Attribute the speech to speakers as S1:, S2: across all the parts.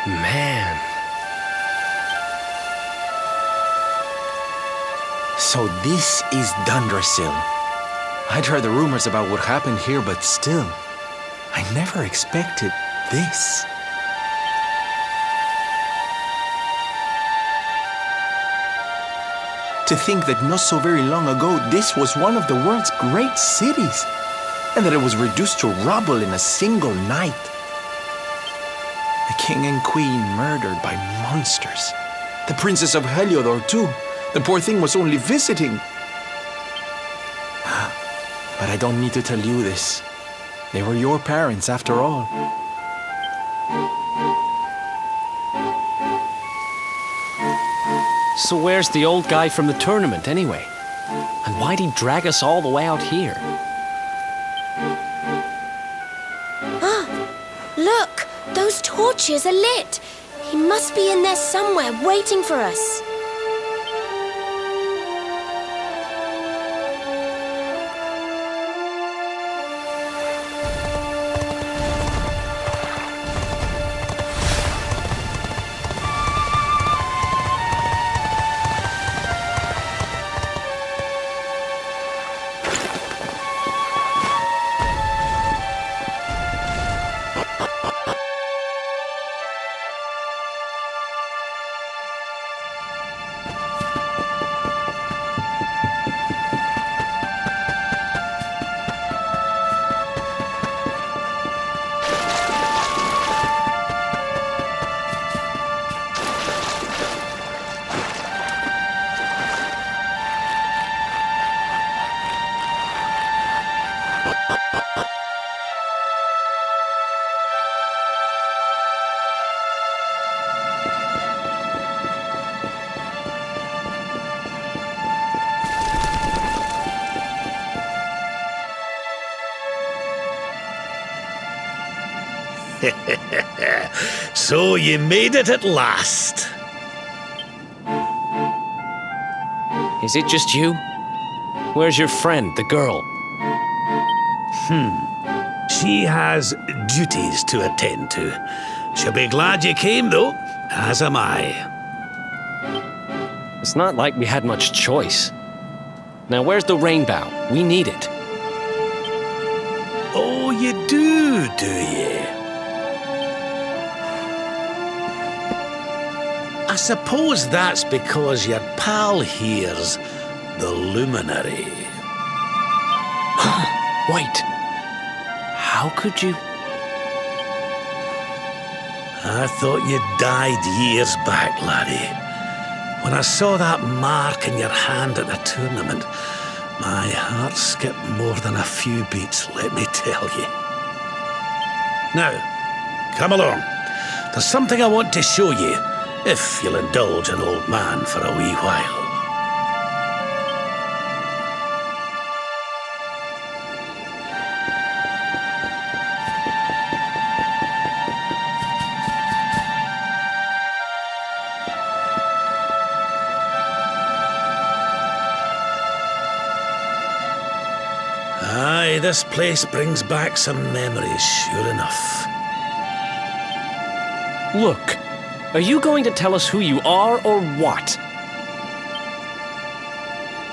S1: Man. So this is Dundrasil. I'd heard the rumors about what happened here, but still, I never expected this. To think that not so very long ago, this was one of the world's great cities, and that it was reduced to rubble in a single night. The king and queen murdered by monsters. The princess of Heliodor, too. The poor thing was only visiting. But I don't need to tell you this. They were your parents, after all.
S2: So where's the old guy from the tournament, anyway? And why'd he drag us all the way out here?
S3: Look! Those torches are lit! He must be in there somewhere, waiting for us.
S4: So you made it at last.
S2: Is it just you? Where's your friend, the girl?
S4: She has duties to attend to. She'll be glad you came, though, as am I.
S2: It's not like we had much choice. Now, where's the rainbow? We need it.
S4: Oh, you do you? I suppose that's because your pal here's the luminary.
S2: Wait. How could you...
S4: I thought you died years back, laddie. When I saw that mark in your hand at the tournament, my heart skipped more than a few beats, let me tell you. Now, come along. There's something I want to show you, if you'll indulge an old man for a wee while. Aye, this place brings back some memories, sure enough.
S2: Look. Are you going to tell us who you are, or what?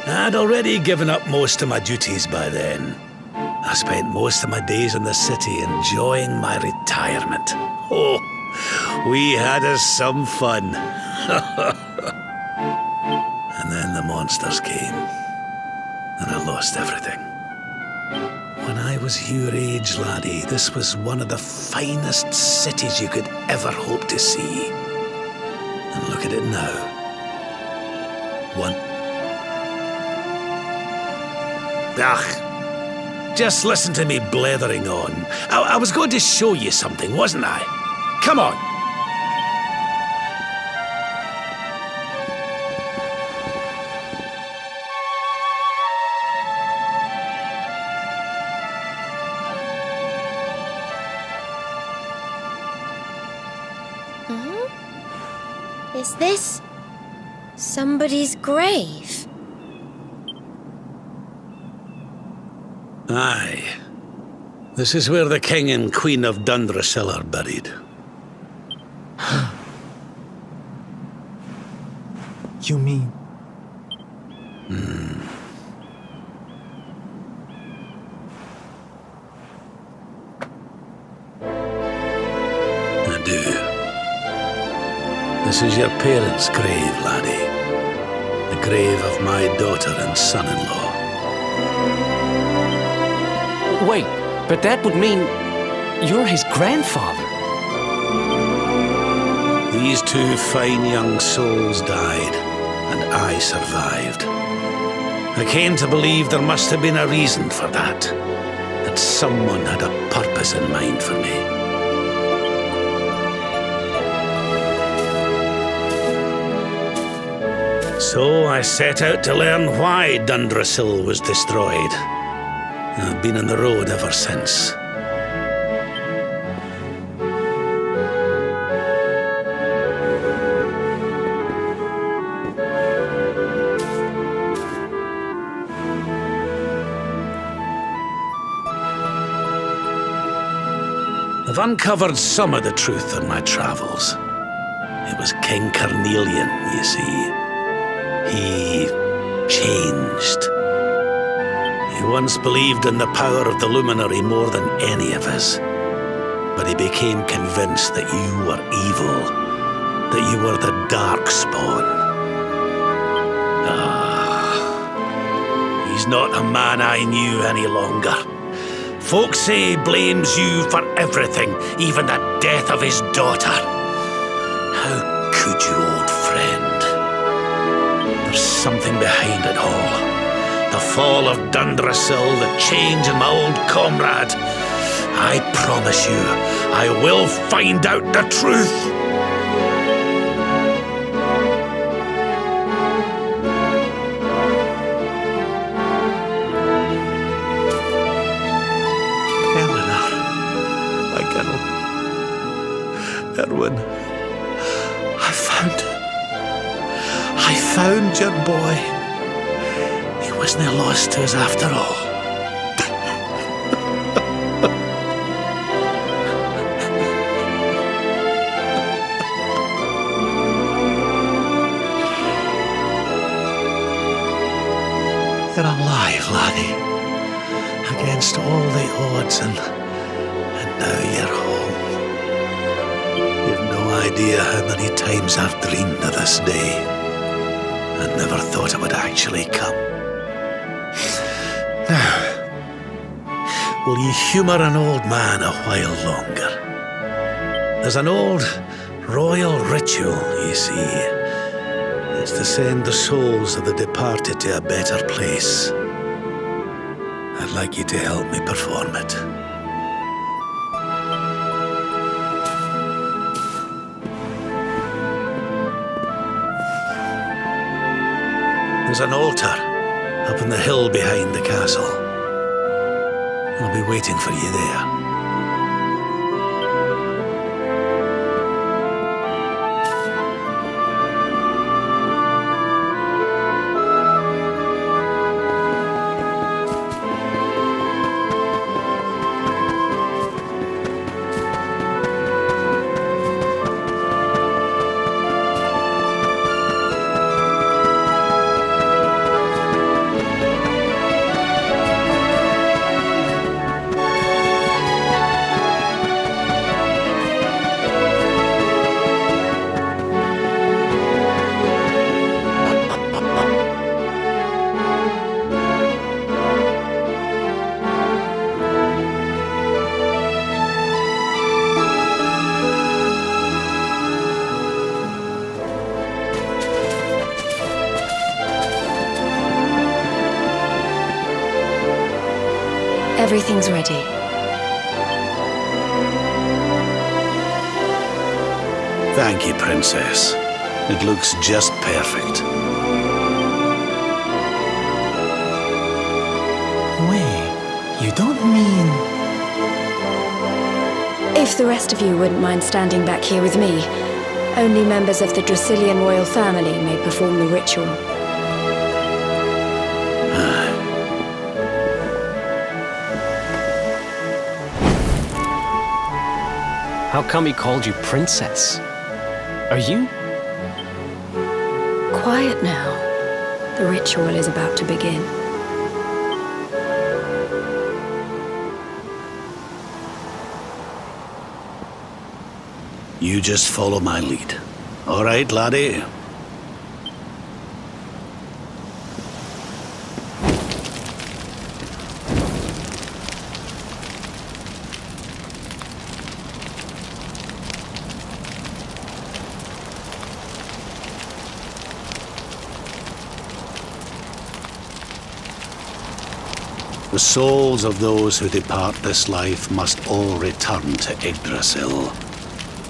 S4: I'd already given up most of my duties by then. I spent most of my days in the city enjoying my retirement. Oh, we had us some fun. And then the monsters came, and I lost everything. When I was your age, laddie, this was one of the finest cities you could ever hope to see. And look at it now. Just listen to me blethering on. I was going to show you something, wasn't I? Come on.
S3: Is this somebody's grave?
S4: Aye. This is where the king and queen of Dundrasil are buried.
S1: you mean?
S4: I do. This is your parents' grave, laddie. The grave of my daughter and son-in-law.
S2: Wait, but that would mean you're his grandfather.
S4: These two fine young souls died, and I survived. I came to believe there must have been a reason for that. That someone had a purpose in mind for me. So I set out to learn why Dundrasil was destroyed. I've been on the road ever since. I've uncovered some of the truth in my travels. It was King Carnelian, you see. He changed. He once believed in the power of the luminary more than any of us. But he became convinced that you were evil, that you were the Darkspawn. He's not a man I knew any longer. Folks say he blames you for everything, even the death of his daughter. How could you, old friend? There's something behind it all. The fall of Dundrasil, the change in my old comrade. I promise you, I will find out the truth.
S1: Erwin, I found your boy.
S4: He wasn't lost to us after all.
S1: You're alive, laddie. Against all the odds, and now you're home. You've no idea how many times I've dreamed of this day. I never thought it would actually come. Now, will you humour an old man a while longer? There's an old royal ritual, you see. It's to send the souls of the departed to a better place. I'd like you to help me perform it. There's an altar up on the hill behind the castle. I'll be waiting for you there.
S3: Everything's ready.
S4: Thank you, Princess. It looks just perfect.
S1: Wait, you don't mean...
S3: If the rest of you wouldn't mind standing back here with me, only members of the Dracilian royal family may perform the ritual.
S2: How come he called you princess? Are you
S3: quiet now. The ritual is about to begin.
S4: You just follow my lead. All right, laddie? The souls of those who depart this life must all return to Yggdrasil.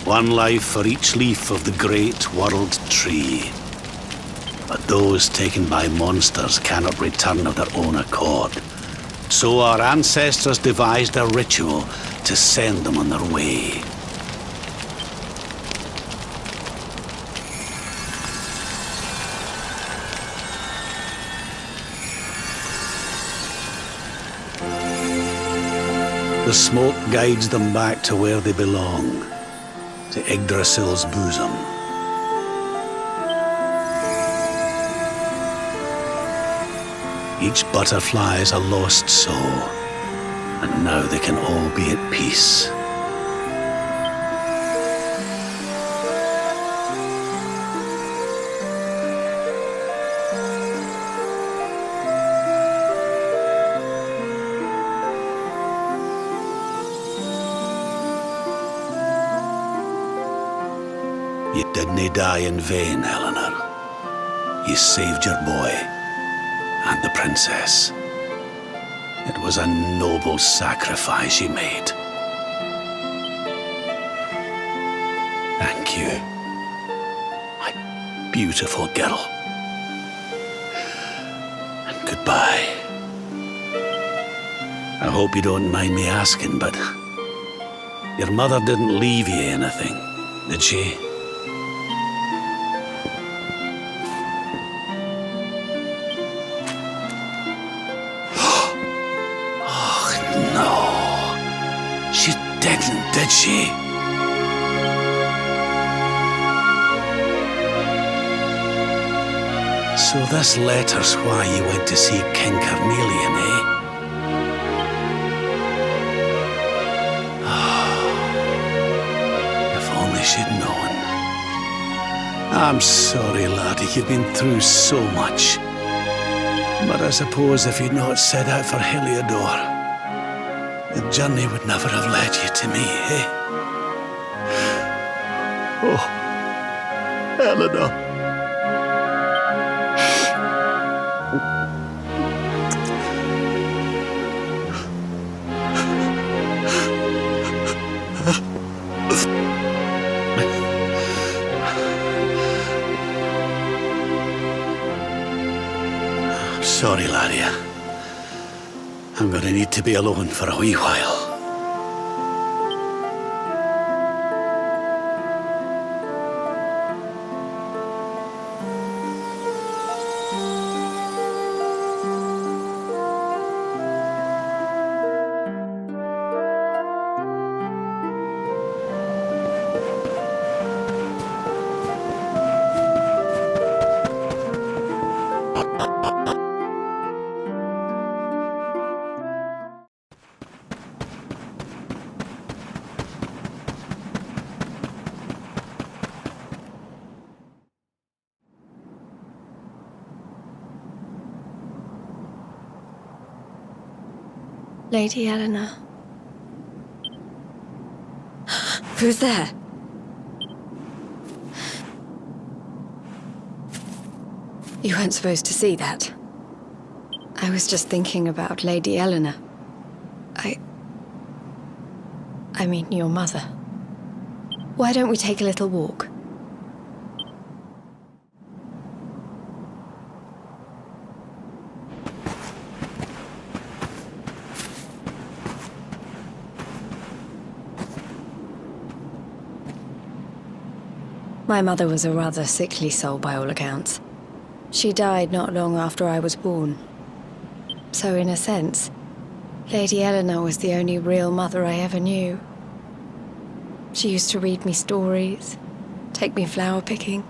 S4: One life for each leaf of the great world tree. But those taken by monsters cannot return of their own accord. So our ancestors devised a ritual to send them on their way. The smoke guides them back to where they belong, to Yggdrasil's bosom. Each butterfly is a lost soul, and now they can all be at peace. You didn't die in vain, Eleanor. You saved your boy and the princess. It was a noble sacrifice you made. Thank you, my beautiful girl. And goodbye. I hope you don't mind me asking, but your mother didn't leave you anything, did she? She didn't, did she? So this letter's why you went to see King Carnelian, eh? If only she'd known. I'm sorry, laddie, you've been through so much. But I suppose if you'd not set out for Heliodor, the journey would never have led you to me, eh? Oh, Eleanor. Sorry, laddie. I'm gonna need to be alone for a wee while.
S3: Lady Eleanor. Who's there? You weren't supposed to see that. I was just thinking about Lady Eleanor. I mean, your mother. Why don't we take a little walk? My mother was a rather sickly soul by all accounts. She died not long after I was born. So in a sense, Lady Eleanor was the only real mother I ever knew. She used to read me stories, take me flower picking.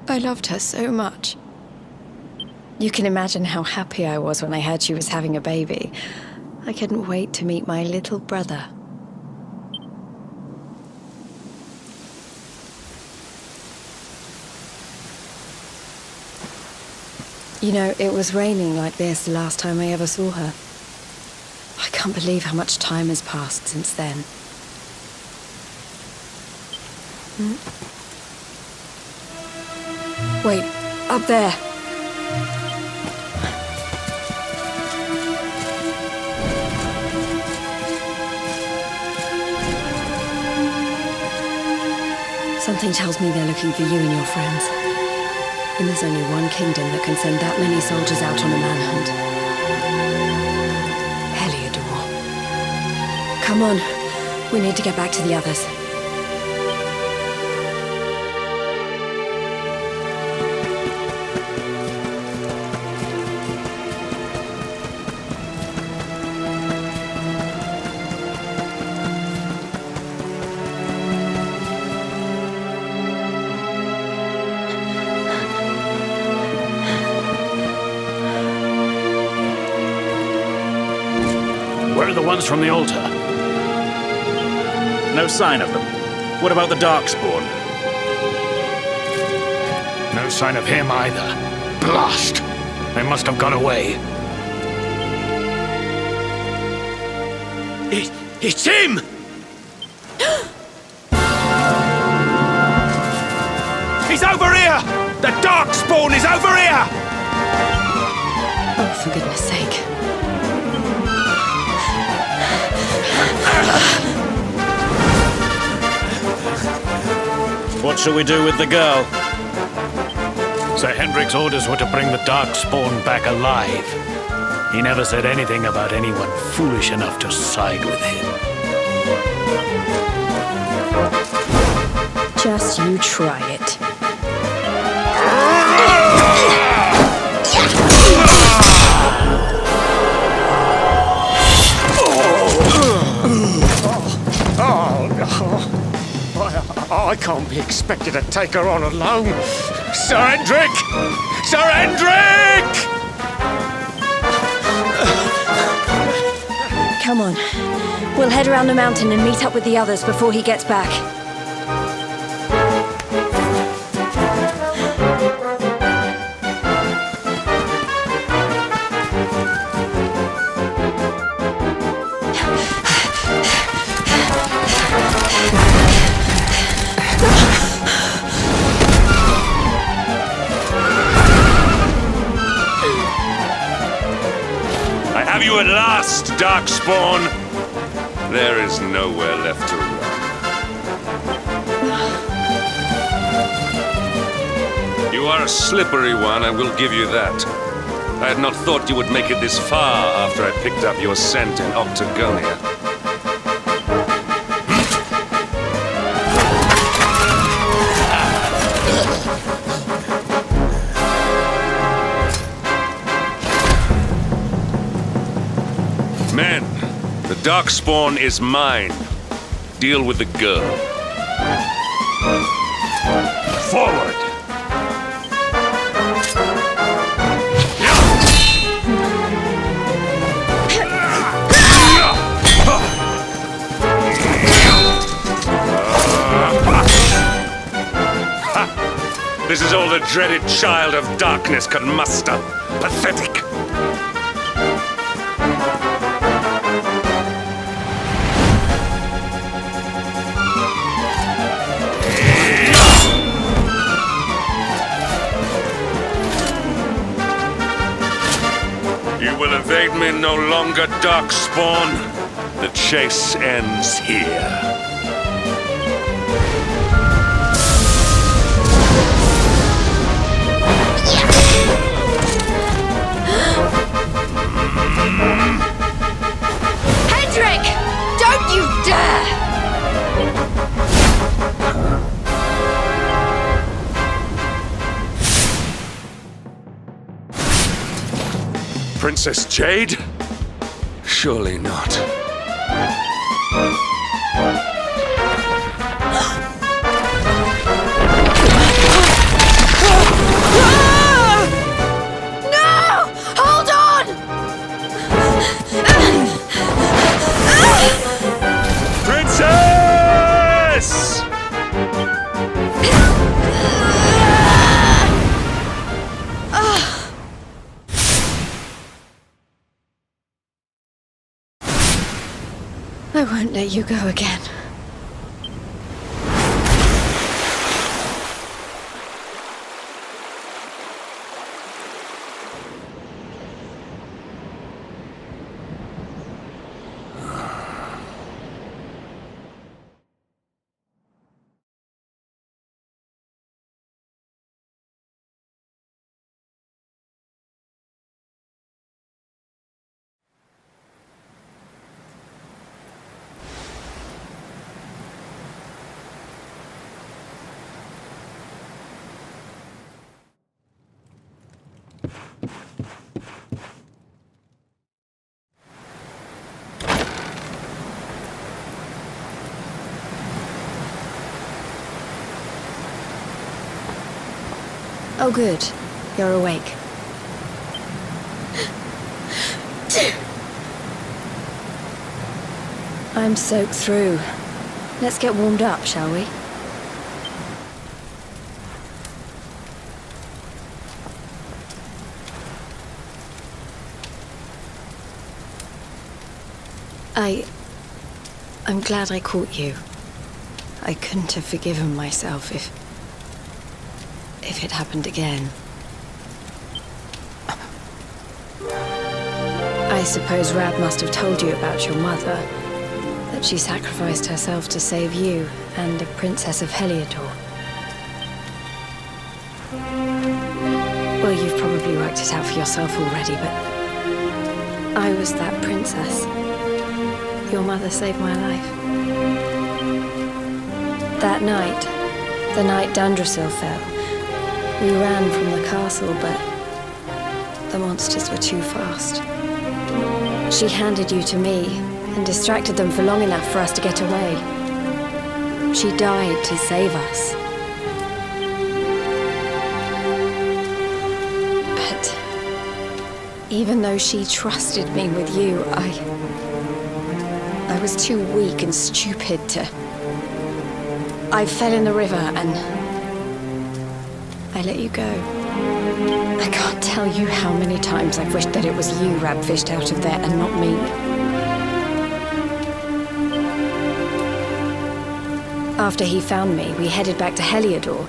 S3: I loved her so much. You can imagine how happy I was when I heard she was having a baby. I couldn't wait to meet my little brother. You know, it was raining like this the last time I ever saw her. I can't believe how much time has passed since then. Wait, up there. Something tells me they're looking for you and your friends. And there's only one kingdom that can send that many soldiers out on a manhunt. Heliodor. Come on, we need to get back to the others.
S5: Where are the ones from the altar? No sign of them. What about the Darkspawn? No sign of him either. Blast! They must have got away.
S4: It's him! He's over here! The Darkspawn is over here!
S3: Oh, for goodness sake.
S5: What shall we do with the girl? Sir Hendrik's orders were to bring the Darkspawn back alive. He never said anything about anyone foolish enough to side with him.
S3: Just you try it.
S5: I can't be expected to take her on alone. Sir Hendrik! Sir Hendrik!
S3: Come on. We'll head around the mountain and meet up with the others before he gets back.
S6: Have you at last, Darkspawn? There is nowhere left to run. You are a slippery one, I will give you that. I had not thought you would make it this far after I picked up your scent in Octagonia. Men, the Darkspawn is mine. Deal with the girl. Forward! This is all the dreaded child of darkness could muster. Pathetic! You will evade me no longer, Darkspawn. The chase ends here.
S3: Hendrik! Don't you dare!
S6: Princess Jade? Surely not.
S3: I won't let you go again. Oh, good. You're awake. I'm soaked through. Let's get warmed up, shall we? I'm glad I caught you. I couldn't have forgiven myself if it happened again. I suppose Rab must have told you about your mother, that she sacrificed herself to save you and the Princess of Heliodor. Well, you've probably worked it out for yourself already, but I was that princess. Your mother saved my life. That night, the night Dundrasil fell, we ran from the castle, but the monsters were too fast. She handed you to me and distracted them for long enough for us to get away. She died to save us. But even though she trusted me with you, I was too weak and stupid to... I fell in the river and I let you go. I can't tell you how many times I've wished that it was you Rab fished out of there and not me. After he found me, we headed back to Heliodor.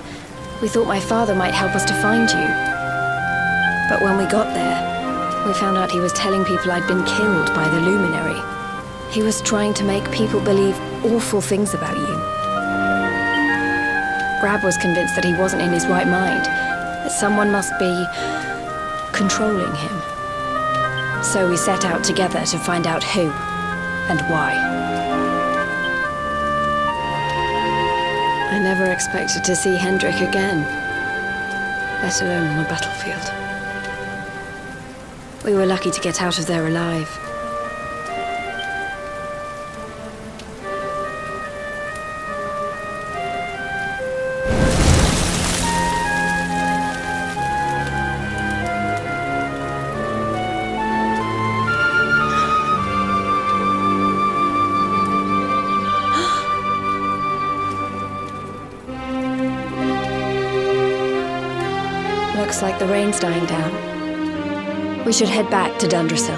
S3: We thought my father might help us to find you. But when we got there, we found out he was telling people I'd been killed by the Luminary. He was trying to make people believe awful things about you. Rab was convinced that he wasn't in his right mind, that someone must be controlling him. So we set out together to find out who and why. I never expected to see Hendrik again, let alone on a battlefield. We were lucky to get out of there alive. Looks like the rain's dying down. We should head back to Dundrasil.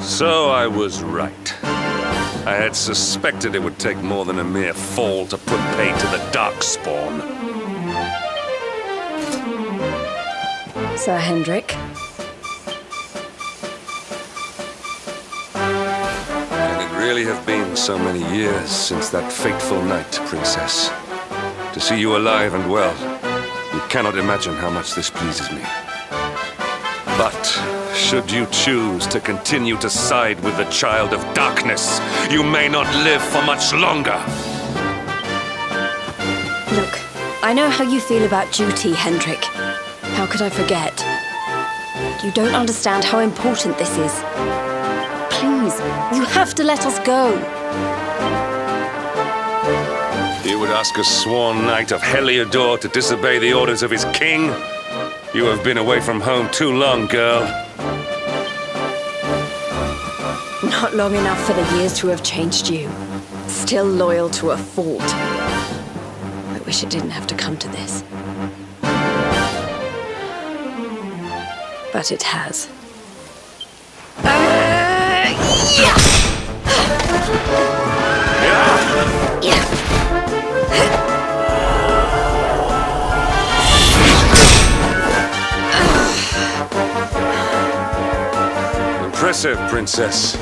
S6: So I was right. I had suspected it would take more than a mere fall to put pay to the Darkspawn.
S3: Sir Hendrik.
S6: Can it really have been so many years since that fateful night, Princess? To see you alive and well, you cannot imagine how much this pleases me. But should you choose to continue to side with the Child of Darkness, you may not live for much longer.
S3: I know how you feel about duty, Hendrik. How could I forget? You don't understand how important this is. Please, you have to let us go.
S6: You would ask a sworn knight of Heliodor to disobey the orders of his king? You have been away from home too long, girl.
S3: Not long enough for the years to have changed you. Still loyal to a fort. I wish it didn't have to come to this. But it has.
S6: Impressive, Princess.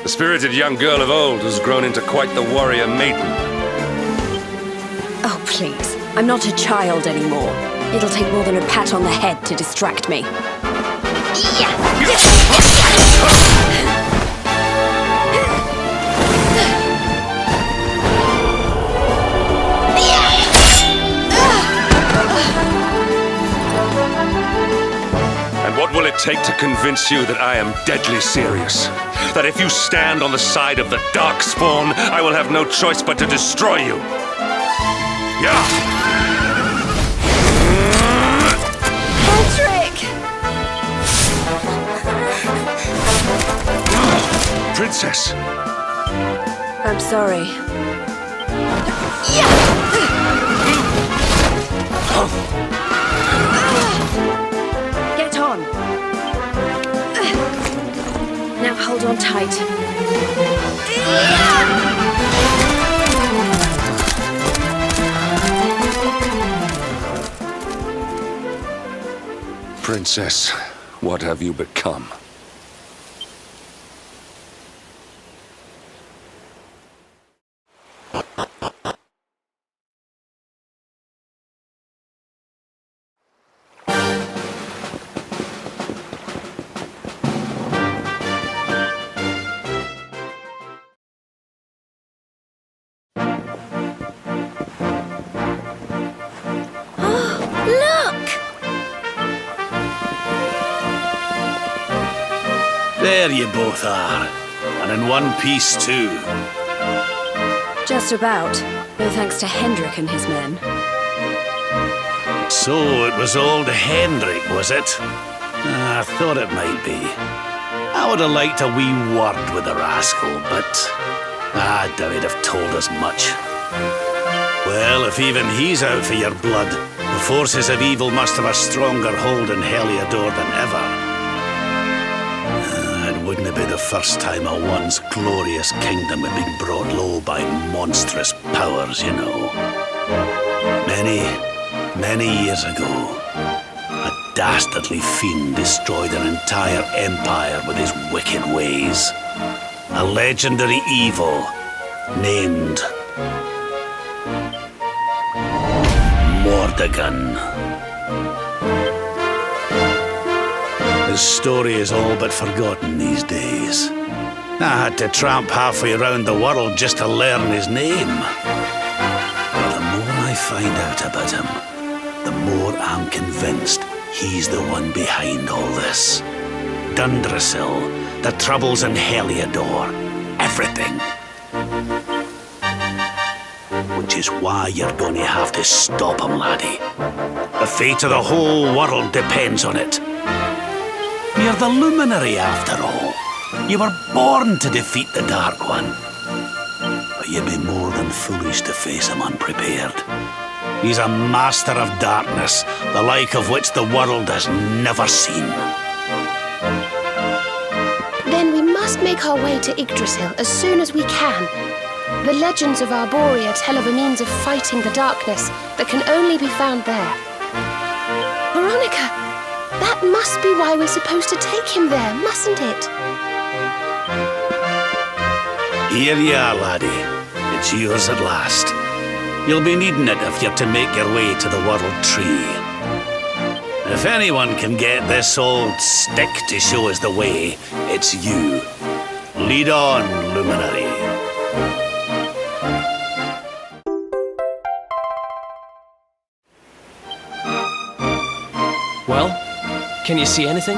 S6: The spirited young girl of old has grown into quite the warrior maiden.
S3: Oh, please. I'm not a child anymore. It'll take more than a pat on the head to distract me.
S6: And what will it take to convince you that I am deadly serious? That if you stand on the side of the Darkspawn, I will have no choice but to destroy you? Yeah!
S3: Patrick!
S6: Princess!
S3: I'm sorry. Get on. Now hold on tight.
S6: Princess, what have you become?
S3: Look!
S4: There you both are. And in one piece, too.
S3: Just about. No thanks to Hendrik and his men.
S4: So it was old Hendrik, was it? I thought it might be. I would have liked a wee word with the rascal, but I doubt he'd have told us much. Well, if even he's out for your blood, the forces of evil must have a stronger hold in Heliodor than ever. It wouldn't be the first time a once glorious kingdom had been brought low by monstrous powers, you know. Many years ago, a dastardly fiend destroyed an entire empire with his wicked ways. A legendary evil named Mordegon. His story is all but forgotten these days. I had to tramp halfway around the world just to learn his name. But the more I find out about him, the more I'm convinced he's the one behind all this. Dundrasil, the troubles in Heliodor, everything. Which is why you're going to have to stop him, laddie. The fate of the whole world depends on it. You're the luminary, after all. You were born to defeat the Dark One. But you'd be more than foolish to face him unprepared. He's a master of darkness, the like of which the world has never seen.
S7: Then we must make our way to Yggdrasil as soon as we can. The legends of Arborea tell of a means of fighting the darkness that can only be found there. Veronica, that must be why we're supposed to take him there, mustn't it?
S4: Here you are, laddie. It's yours at last. You'll be needing it if you're to make your way to the World Tree. If anyone can get this old stick to show us the way, it's you. Lead on, Luminary.
S2: Can you see anything?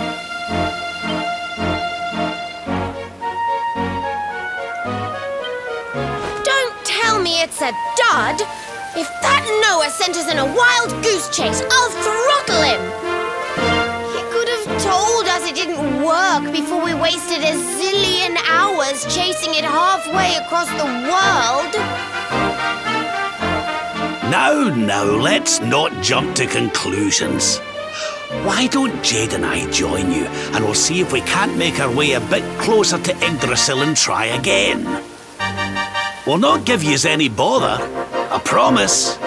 S8: Don't tell me it's a dud! If that Noah sent us in a wild goose chase, I'll throttle him! He could have told us it didn't work before we wasted a zillion hours chasing it halfway across the world.
S4: Now, let's not jump to conclusions. Why don't Jade and I join you, and we'll see if we can't make our way a bit closer to Yggdrasil and try again. We'll not give yous any bother, I promise.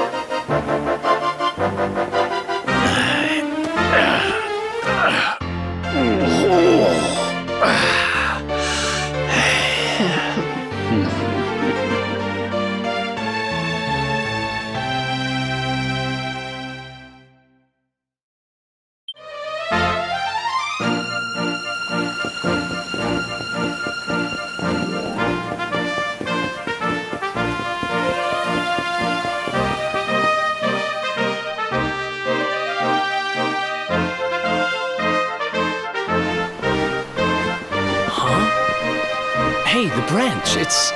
S2: Hey, the branch, it's...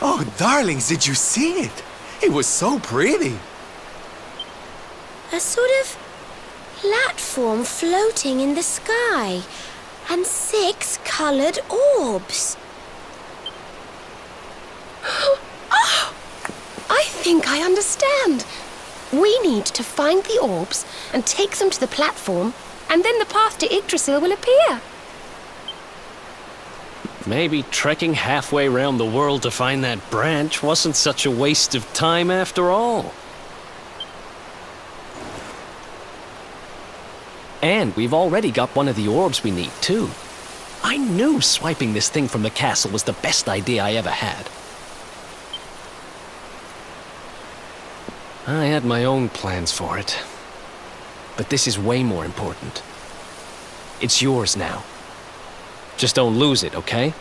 S1: Oh, darlings, did you see it? It was so pretty.
S8: A sort of platform floating in the sky, and 6 coloured orbs.
S7: Oh, I think I understand. We need to find the orbs and take them to the platform, and then the path to Yggdrasil will appear.
S2: Maybe trekking halfway around the world to find that branch wasn't such a waste of time after all. And we've already got one of the orbs we need, too. I knew swiping this thing from the castle was the best idea I ever had. I had my own plans for it. But this is way more important. It's yours now. Just don't lose it, okay?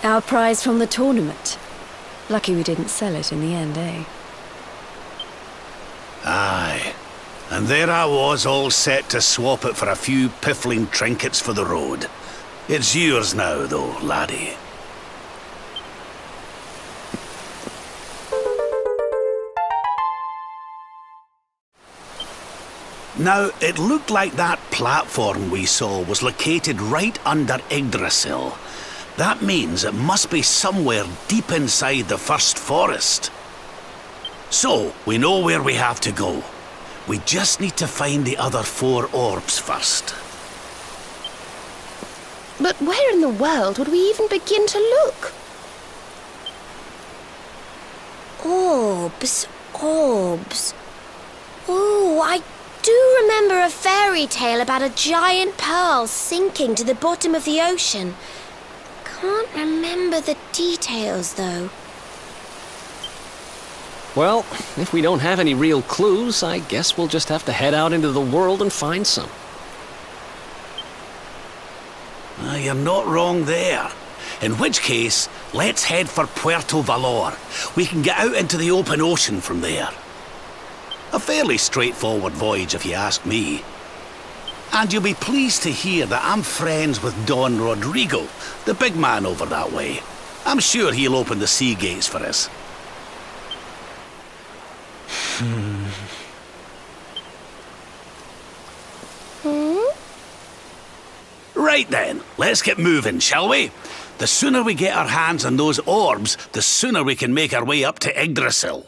S3: Our prize from the tournament. Lucky we didn't sell it in the end, eh?
S4: Aye. And there I was, all set to swap it for a few piffling trinkets for the road. It's yours now, though, laddie. Now, it looked like that platform we saw was located right under Yggdrasil. That means it must be somewhere deep inside the first forest. So, we know where we have to go. We just need to find the other 4 orbs first.
S7: But where in the world would we even begin to look?
S8: Orbs. Oh, I do remember a fairy tale about a giant pearl sinking to the bottom of the ocean. Can't remember the details, though.
S2: Well, if we don't have any real clues, I guess we'll just have to head out into the world and find some.
S4: You're not wrong there. In which case, let's head for Puerto Valor. We can get out into the open ocean from there. A fairly straightforward voyage, if you ask me. And you'll be pleased to hear that I'm friends with Don Rodrigo, the big man over that way. I'm sure he'll open the sea gates for us. Right then, let's get moving, shall we? The sooner we get our hands on those orbs, the sooner we can make our way up to Yggdrasil.